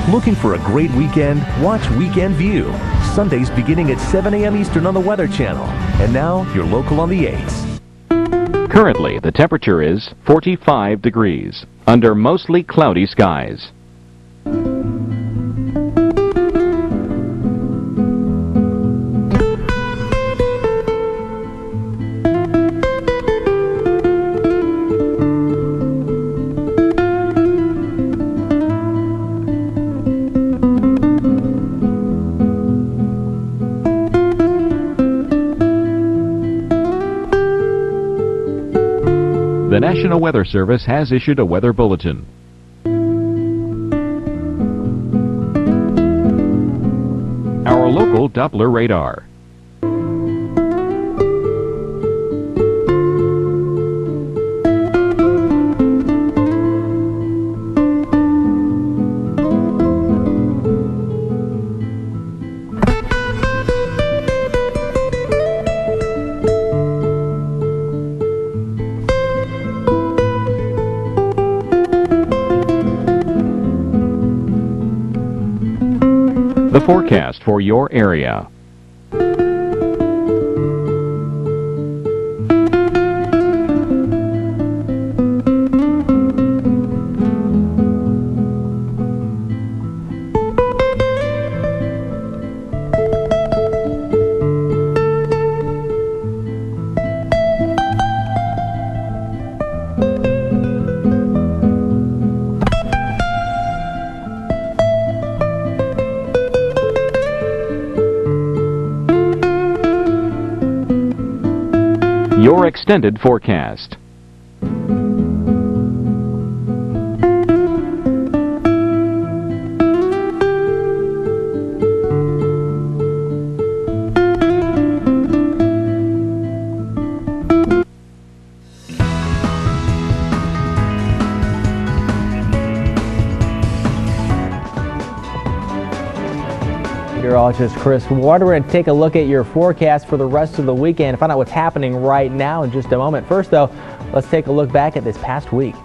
Looking for a great weekend? Watch Weekend View. Sundays beginning at 7 a.m. Eastern on the Weather Channel. And now, your local on the 8s. Currently, the temperature is 45 degrees under mostly cloudy skies. The National Weather Service has issued a weather bulletin. Our local Doppler radar. The forecast for your area. Your extended forecast. Meteorologist Chris Ward. We're going to take a look at your forecast for the rest of the weekend and find out what's happening right now in just a moment. First, though, let's take a look back at this past week.